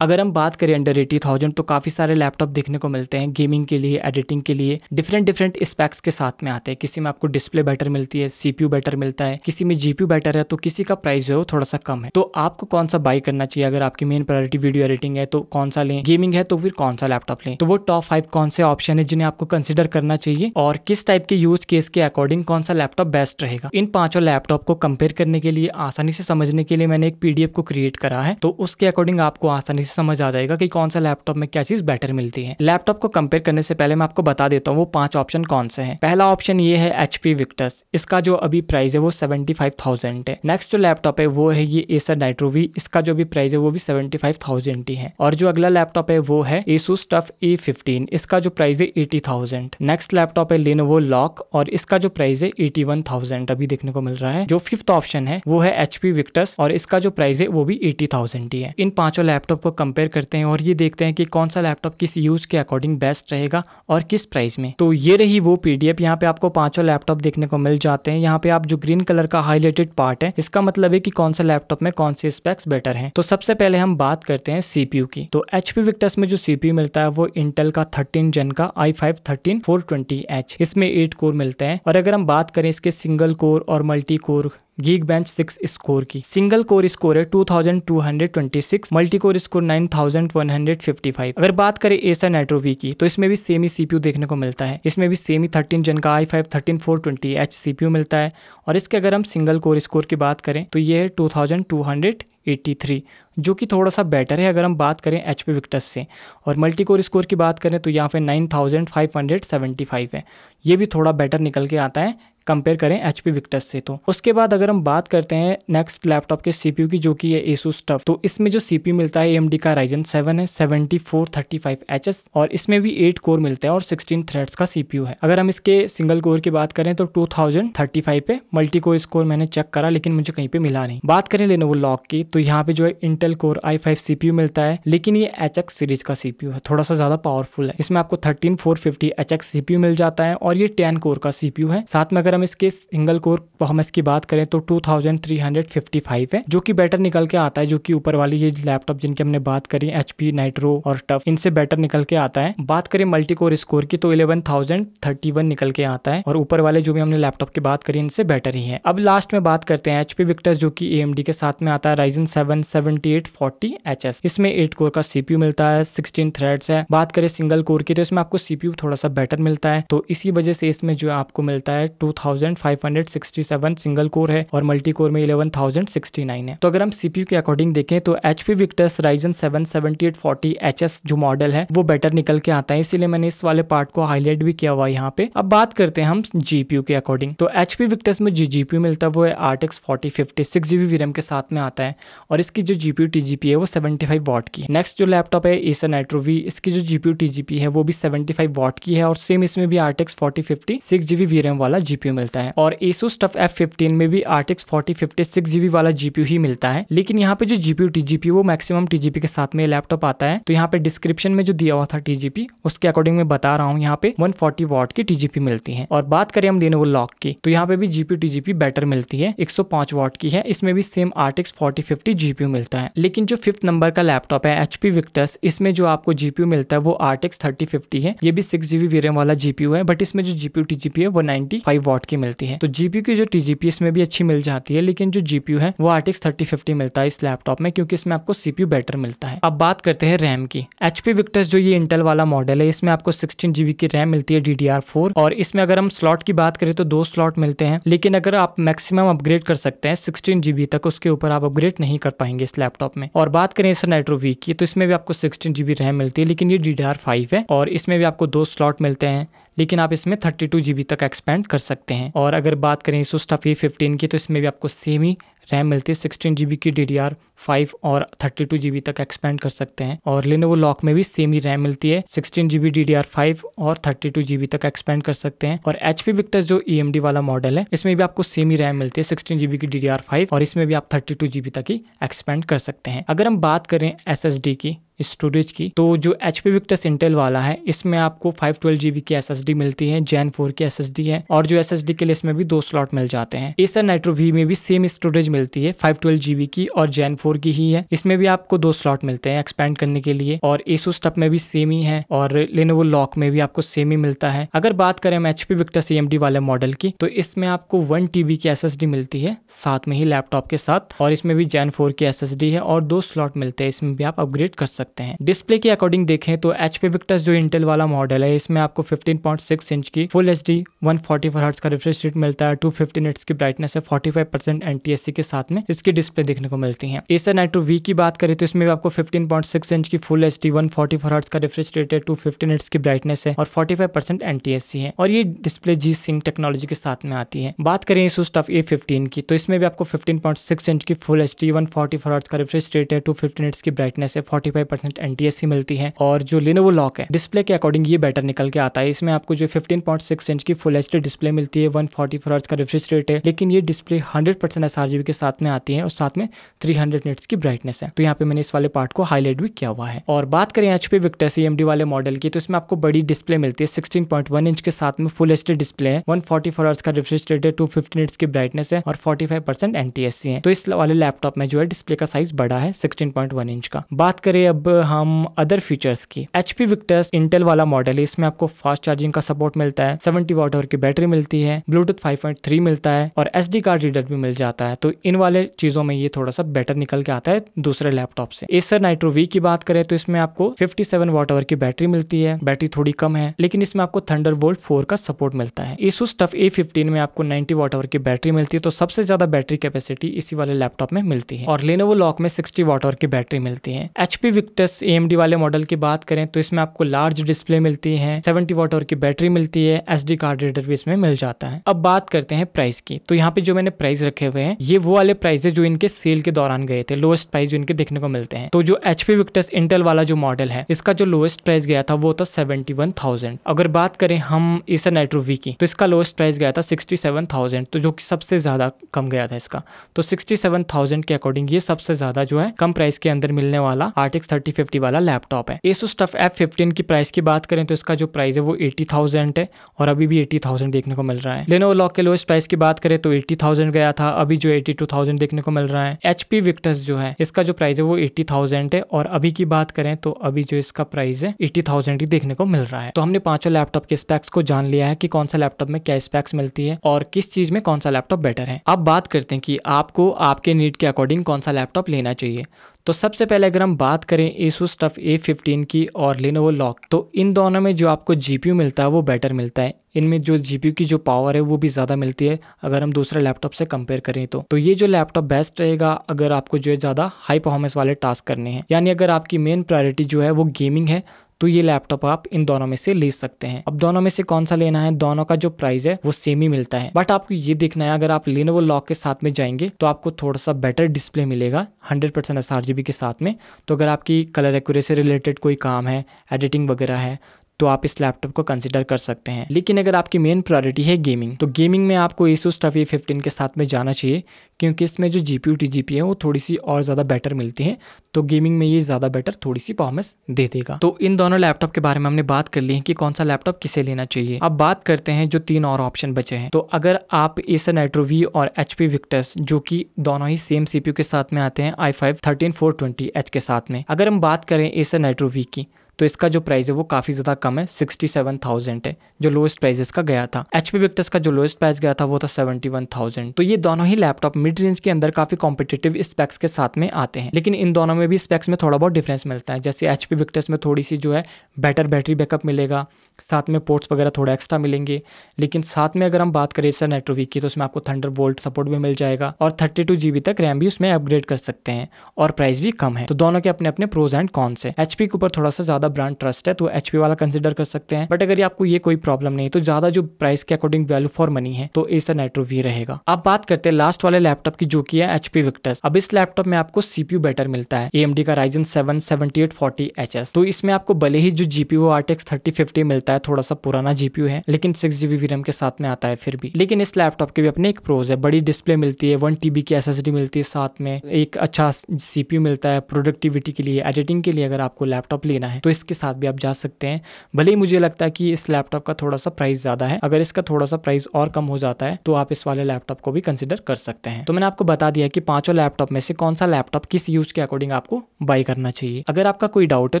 अगर हम बात करें अंडर 80,000 तो काफ़ी सारे लैपटॉप देखने को मिलते हैं गेमिंग के लिए, एडिटिंग के लिए, डिफरेंट स्पेक्स के साथ में आते हैं। किसी में आपको डिस्प्ले बेटर मिलती है, सीपीयू बेटर मिलता है, किसी में जीपीयू बेटर है, तो किसी का प्राइस जो है वो थोड़ा सा कम है। तो आपको कौन सा बाई करना चाहिए? अगर आपकी मेन प्रायोरिटी वीडियो एडिटिंग है तो कौन सा लें, गेमिंग है तो फिर कौन सा लैपटॉप लें? तो वो टॉप 5 कौन से ऑप्शन है जिन्हें आपको कंसिडर करना चाहिए और किस टाइप के यूज केस के अकॉर्डिंग कौन सा लैपटॉप बेस्ट रहेगा। इन पांचों लैपटॉप को कंपेयर करने के लिए, आसानी से समझने के लिए मैंने एक पीडीएफ को क्रिएट करा है, तो उसके अकॉर्डिंग आपको आसानी से समझ आ जाएगा कि कौन सा लैपटॉप में क्या चीज बेटर मिलती है। लैपटॉप को कंपेयर करने से पहले मैं आपको बता देता हूँ वो 5 ऑप्शन कौन से हैं। पहला ऑप्शन ये है HP विक्टस, इसका जो अभी प्राइस है वो 75,000 है। नेक्स्ट जो लैपटॉप है वो है ये Acer Nitro V, इसका जो भी प्राइस है वो भी 75,000 ही है। और जो अगला लैपटॉप है वो है Asus TUF A15, इसका जो प्राइस है 80,000। नेक्स्ट लैपटॉप है Lenovo Lock और इसका जो प्राइस है 81,000 अभी देखने को मिल रहा है। जो फिफ्थ ऑप्शन है वो है HP विक्टस और इसका जो प्राइस है वो भी 80,000 ही है। इन पांचों लैपटॉप को कंपेयर करते हैं और ये देखते हैं कि कौन सा लैपटॉप किस यूज के अकॉर्डिंग बेस्ट रहेगा और किस प्राइस में। तो ये रही वो पीडीएफ, यहाँ पे आपको पांचों लैपटॉप देखने को मिल जाते हैं। यहाँ पे आप जो ग्रीन कलर का हाईलाइटेड पार्ट है इसका मतलब है कि कौन सा लैपटॉप में कौन से स्पेक्स बेटर हैं। तो सबसे पहले हम बात करते हैं सीपीयू की। तो HP विक्टस में जो सीपीयू मिलता है वो इंटेल का 13 जेन का i5-13420H, इसमें 8 कोर मिलते हैं। और अगर हम बात करें इसके सिंगल कोर और मल्टी कोर Geekbench 6 स्कोर की, सिंगल कोर स्कोर है 2226, मल्टी कोर स्कोर 9155। अगर बात करें Acer Nitro V की तो इसमें भी सेम ही सीपीयू देखने को मिलता है। इसमें भी सेम ही 13 जेन का i5-13420H सीपीयू मिलता है। और इसके अगर हम सिंगल कोर स्कोर की बात करें तो ये है 2283, जो कि थोड़ा सा बेटर है अगर हम बात करें HP विक्टस से। और मल्टी कोर स्कोर की बात करें तो यहाँ पे 9575 है, ये भी थोड़ा बेटर निकल के आता है कंपेयर करें HP विक्टस से। तो उसके बाद अगर हम बात करते हैं नेक्स्ट लैपटॉप के सीपीयू की, जो कि है Asus TUF, तो इसमें जो सीपीयू मिलता है AMD का Ryzen 7 है 7435HS और इसमें भी 8 कोर मिलते हैं और 16 थ्रेड्स का सीपीयू है। अगर हम इसके सिंगल कोर की बात करें तो 2035 पे मल्टी कोर स्कोर मैंने चेक करा लेकिन मुझे कहीं पे मिला नहीं। बात करें Lenovo Lock की तो यहाँ पे जो है इंटेल कोर i5 सीपीयू मिलता है, लेकिन ये HX सीरीज का सीपीयू है, थोड़ा सा ज्यादा पावरफुल है। इसमें आपको 13450 HX सीपीयू मिल जाता है और ये 10 कोर का सीपीयू है। साथ में अगर हम इसके सिंगल कोर परफॉर्मेंस की बात करें तो 2355 है, जो कि बेटर निकल के आता है, जो कि ऊपर वाली ये लैपटॉप जिनकी हमने बात करी HP Nitro और TUF, इनसे बेटर निकल के आता है। बात करें मल्टी कोर स्कोर की तो 11031 निकल के आता है और ऊपर वाले जो भी हमने लैपटॉप की बात करी इनसे बेटर ही है। अब लास्ट में बात करते हैं HP विक्टस, जो कि AMD के साथ में आता है Ryzen 7 7840HS, इसमें 8 कोर का सीपीयू मिलता है, 16 थ्रेड्स है। बात करें सिंगल कोर की तो इसमें आपको सीपीयू थोड़ा सा बेटर मिलता है, तो इसी वजह से इसमें जो आपको मिलता है 2567 सिंगल कोर है और मल्टी कोर में 11069 है। तो अगर हम सीपीयू के अकॉर्डिंग देखें तो HP विक्टस Ryzen 7 7840HS जो मॉडल है वो बेटर निकल के आता है, इसीलिए मैंने इस वाले पार्ट को हाईलाइट भी किया हुआ है यहाँ पे। अब बात करते हैं हम जीपीयू के अकॉर्डिंग, तो HP विक्टस में जो जीपीयू मिलता है वो है RTX 4050 6GB VRAM के साथ में आता है और इसकी जो GPU TGP है वो 75 वाट की है। नेक्स्ट जो लैपटॉप है Acer Nitro V, इसकी जो GPU TGP है वो भी 75 वाट की है और सेम इसमें भी RTX 4050 6GB VRAM वाला GPU मिलता है। और Asus TUF F15 में भी RTX 4050 6GB वाला GPU ही मिलता है, लेकिन यहाँ पे जो GPU TGP वो मैक्सिमम TGP के साथ में लैपटॉप आता है। तो यहाँ पे डिस्क्रिप्शन में जो दिया हुआ था TGP उसके अकॉर्डिंग मैं बता रहा हूँ, यहाँ पे 140 वाट की TGP मिलती है। और बात करें हम Lenovo Lock की तो यहाँ पे भी GPU TGP बेटर मिलती है, 105 वाट की है, इसमें भी सेम RTX 4050 GPU मिलता है। लेकिन जो 5th नंबर का लैपटॉप है HP विक्टस, इसमें जो आपको GPU मिलता है वो RTX 3050 है, ये भी 6GB VRAM वाला GPU है, बट इसमें जो GPU TGP है वो 95 वाट की मिलती है। तो GPU की जो TGP इसमें भी अच्छी मिल जाती है, लेकिन जो GPU है वो RTX 3050 मिलता है इस लैपटॉप में, क्योंकि इसमें आपको CPU बेटर मिलता है। अब बात करते हैं रैम की। HP विक्टस जो ये इंटेल वाला मॉडल है इसमें आपको 16GB की रैम मिलती है DDR4 और इसमें अगर हम स्लॉट की बात करें तो 2 स्लॉट मिलते हैं, लेकिन अगर आप मैक्सिमम अपग्रेड कर सकते हैं 16GB तक, उसके ऊपर आप अपग्रेड नहीं कर पाएंगे इस लैपटॉप में। और बात करें Acer Nitro V की तो इसमें भी आपको 16GB रैम मिलती है, लेकिन ये DDR5 है और इसमें भी आपको 2 स्लॉट मिलते हैं, लेकिन आप इसमें 32GB तक एक्सपेंड कर सकते हैं। और अगर बात करें Asus TUF A15 की तो इसमें भी आपको सेम ही रैम मिलती है, 16GB की DDR5 और 32GB तक एक्सपेंड कर सकते हैं। और Lenovo Lock में भी सेम ही रैम मिलती है, 16GB DDR5 और 32GB तक एक्सपेंड कर सकते हैं। और HP विक्टस जो AMD वाला मॉडल है इसमें भी आपको सेम ही रैम मिलती है, 16GB की DDR5 और इसमें भी आप 32GB तक ही एक्सपेंड कर सकते हैं। अगर हम बात करें SSD की, स्टोरेज की, तो जो HP विक्टस इंटेल वाला है इसमें आपको 512GB की SSD मिलती है, Gen 4 की SSD है और जो SSD के लिए इसमें भी 2 स्लॉट मिल जाते हैं। Acer Nitro V में भी सेम स्टोरेज मिलती है 512GB की और Gen 4 4 की ही है। इसमें भी आपको 2 स्लॉट मिलते हैं एक्सपेंड करने के लिए, और Asus TUF में भी सेम ही है, और Lenovo Lock में भी आपको सेम ही मिलता है। अगर बात करें हम HP Victus AMD वाले मॉडल की, तो इसमें आपको 1 TB की SSD मिलती है साथ में ही लैपटॉप के साथ, और इसमें भी Gen 4 की SSD है और 2 स्लॉट मिलते हैं, इसमें भी आप अपग्रेड कर सकते हैं। डिस्प्ले के अकॉर्डिंग देखें तो HP Victus जो इंटेल वाला मॉडल है, इसमें आपको 15.6 इंच की फुल HD 144 हर्ट्ज का रिफ्रेश रेट मिलता है, 250 निट्स की ब्राइटनेस है, 45% NTSC के साथ में इसकी डिस्प्ले देखने को मिलती है। Acer Nitro V की बात करें तो इसमें भी आपको 15.6 इंच की फुल HD 144 हर्ट्ज का रिफ्रेश रेट है, 250 निट्स की ब्राइटनेस है और 45% NTSC है, और ये डिस्प्ले G-Sync टेक्नोलॉजी के साथ में आती है। बात करें Asus TUF A15 की, तो इसमें भी आपको 15.6 इंच की फुल HD 144 हर्ट्ज का रिफ्रेश रेट है, 250 निट्स की ब्राइटनेस है, 45% NTSC मिलती है। और जो Lenovo Lock है, डिस्प्ले के अकॉर्डिंग ये बेटर निकल के आता है। इसमें आपको जो 15.6 इंच की फुल HD डिस्प्ले मिलती है, 144 हर्ट्ज का रिफ्रेश रेट है, लेकिन ये डिस्प्ले 100% sRGB के साथ में आती है और साथ में 300 निट्स की ब्राइटनेस है। तो यहाँ पे मैंने इस वाले पार्ट को हाईलाइट भी किया हुआ है। और बात करें HP Victus AMD वाले मॉडल की, तो इसमें आपको बड़ी डिस्प्ले मिलती है, 16.1 इंच के साथ में फुल HD डिस्प्ले है, 144 हर्ट्ज का रिफ्रेश रेट है, 250 निट्स की ब्राइटनेस है और 45% NTSC है। तो इस वाले लैपटॉप में जो है डिस्प्ले का साइज बड़ा है 16.1 इंच का। बात करें अब हम अदर फीचर्स की, HP Victus इंटेल वाला मॉडल है, इसमें आपको फास्ट चार्जिंग का सपोर्ट मिलता है, 70 वाट आवर की बैटरी मिलती है, ब्लूटूथ 5.3 मिलता है और SD कार्ड रीडर भी मिल जाता है। तो इन वाले चीजों में ये थोड़ा सा बेटर निकल के आता है दूसरे लैपटॉप से। Acer Nitro V की बात करें तो इसमें आपको 57 वाट आवर की बैटरी मिलती है, बैटरी थोड़ी कम है, लेकिन इसमें आपको Thunderbolt 4 का सपोर्ट मिलता है। Asus TUF A15 में आपको 90 वाट आवर की बैटरी मिलती है, तो सबसे ज्यादा बैटरी कैपेसिटी इसी वाले लैपटॉप में मिलती है। और Lenovo Lock में 60 वाट आवर की बैटरी मिलती है। HP Victus AMD वाले मॉडल की बात करें तो इसमें आपको लार्ज डिस्प्ले मिलती है, 70 वाट आवर की बैटरी मिलती है, SD कार्ड रीडर भी इसमें मिल जाता है। अब बात करते हैं प्राइस की, तो यहाँ पे जो मैंने प्राइस रखे हुए हैं ये वो वाले प्राइस है जो इनके सेल के दौरान गए थे, लोएस्ट प्राइस जो इनके देखने को मिलते हैं। तो जो HP Victus इंटेल वाला जो मॉडल है, इसका जो लोएस्ट प्राइस गया था वो था 71,000। अगर बात करें हम Acer Nitro V की, तो इसका लोएस्ट प्राइस गया था 67,000, तो जो कि सबसे ज्यादा कम गया था इसका। तो 67,000 के अकॉर्डिंग ये सबसे ज्यादा जो है कम प्राइस के अंदर मिलने वाला RTX 3050 वाला लैपटॉप है। Asus TUF F15 की प्राइस की बात करें तो इसका जो प्राइस है वो 80,000 है और अभी भी 80,000 देखने को मिल रहा है। Lenovo Lock के लोएस्ट प्राइस की बात करें तो 80,000 गया था, अभी जो 82,000 देखने को मिल रहा है। HP Victus जो है इसका जो प्राइस है वो 80,000 है और अभी की बात करें तो अभी जो इसका प्राइस है 80,000 ही देखने को मिल रहा है। तो हमने पांचों लैपटॉप के स्पेक्स को जान लिया है कि कौन सा लैपटॉप में क्या स्पेक्स मिलती है और किस चीज में कौन सा लैपटॉप बेटर है। अब बात करते हैं कि आपको आपके नीड के अकॉर्डिंग कौन सा लैपटॉप लेना चाहिए। तो सबसे पहले अगर हम बात करें Asus TUF A15 की और Lenovo Lock, तो इन दोनों में जो आपको GPU मिलता है वो बेटर मिलता है। इनमें जो GPU की जो पावर है वो भी ज़्यादा मिलती है अगर हम दूसरे लैपटॉप से कंपेयर करें तो ये जो लैपटॉप बेस्ट रहेगा अगर आपको जो है ज़्यादा हाई परफॉर्मेंस वाले टास्क करने हैं, यानी अगर आपकी मेन प्रायोरिटी जो है वो गेमिंग है तो ये लैपटॉप आप इन दोनों में से ले सकते हैं। अब दोनों में से कौन सा लेना है, दोनों का जो प्राइस है वो सेम ही मिलता है, बट आपको ये देखना है अगर आप Lenovo Lock के साथ में जाएंगे तो आपको थोड़ा सा बेटर डिस्प्ले मिलेगा 100% sRGB के साथ में। तो अगर आपकी कलर एक्यूरेसी रिलेटेड कोई काम है, एडिटिंग वगैरह है, तो आप इस लैपटॉप को कंसिडर कर सकते हैं। लेकिन अगर आपकी मेन प्रायोरिटी है गेमिंग, तो गेमिंग में आपको Asus TUF A15 के साथ में जाना चाहिए, क्योंकि इसमें जो GPU TGP है वो थोड़ी सी और ज़्यादा बेटर मिलती है, तो गेमिंग में ये ज़्यादा बेटर थोड़ी सी परफॉर्मेंस दे देगा। तो इन दोनों लैपटॉप के बारे में हमने बात कर ली है कि कौन सा लैपटॉप किसे लेना चाहिए। अब बात करते हैं जो 3 और ऑप्शन बचे हैं। तो अगर आप Acer Nitro V और HP Victus, जो कि दोनों ही सेम CPU के साथ में आते हैं i5 13420H के साथ में, अगर हम बात करें Acer Nitro V की, तो इसका जो प्राइस है वो काफ़ी ज़्यादा कम है, 67,000 है जो लोएस्ट प्राइस इसका गया था। HP Victus का जो लोएस्ट प्राइस गया था वो था 71,000। तो ये दोनों ही लैपटॉप मिड रेंज के अंदर काफ़ी कॉम्पिटिटिव स्पेक्स के साथ में आते हैं, लेकिन इन दोनों में भी स्पेक्स में थोड़ा बहुत डिफरेंस मिलता है। जैसे HP Victus में थोड़ी सी जो है बेटर बैटरी बैकअप मिलेगा, साथ में पोर्ट्स वगैरह थोड़ा एक्स्ट्रा मिलेंगे, लेकिन साथ में अगर हम बात करें Acer Nitro V की, तो उसमें आपको Thunderbolt सपोर्ट भी मिल जाएगा और 32 GB तक रैम भी उसमें अपग्रेड कर सकते हैं और प्राइस भी कम है। तो दोनों के अपने अपने प्रोज एंड कॉन्स है। HP के ऊपर थोड़ा सा ज़्यादा ब्रांड ट्रस्ट है तो HP वाला कंसिडर कर सकते हैं, बट अगर आपको ये कोई प्रॉब्लम नहीं तो ज़्यादा जो प्राइस के अकॉर्डिंग वैल्यू फॉर मनी है तो Acer Nitro V रहेगा। अब बात करते हैं लास्ट वाले लैपटॉप की, जो कि है HP Victus। अब इस लैपटॉप में आपको CPU बेटर मिलता है, AMD का Ryzen 7 7840HS। तो इसमें आपको भले ही जो GPU RTX 3050 मिलता मिलता है, थोड़ा सा पुराना जीपीयू है लेकिन 6 GB वीरम के साथ में आता है फिर भी। लेकिन इस लैपटॉप के भी अपने एक प्रोज है, बड़ी डिस्प्ले मिलती है, 1 TB की SSD मिलती है, साथ में एक अच्छा CPU मिलता है प्रोडक्टिविटी के लिए, एडिटिंग के लिए। अगर आपको लैपटॉप लेना है तो इसके साथ भी आप जा सकते हैं। भले ही मुझे लगता है कि इस लैपटॉप का थोड़ा सा प्राइस ज्यादा है, अगर इसका थोड़ा सा प्राइस और कम हो जाता है तो आप इस वाले लैपटॉप को भी कंसिडर कर सकते हैं। तो मैंने आपको बता दिया कि पांचों लैपटॉप में से कौन सा लैपटॉप किस यूज के अकॉर्डिंग आपको बाय करना चाहिए। अगर आपका कोई डाउट है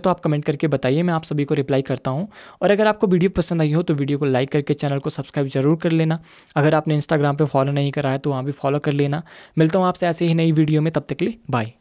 तो आप कमेंट करके बताइए, मैं आप सभी को रिप्लाई करता हूँ। और अगर आपको वीडियो पसंद आई हो तो वीडियो को लाइक करके चैनल को सब्सक्राइब जरूर कर लेना। अगर आपने इंस्टाग्राम पे फॉलो नहीं करा है तो वहाँ भी फॉलो कर लेना। मिलता हूँ आपसे ऐसे ही नई वीडियो में, तब तक के लिए बाय।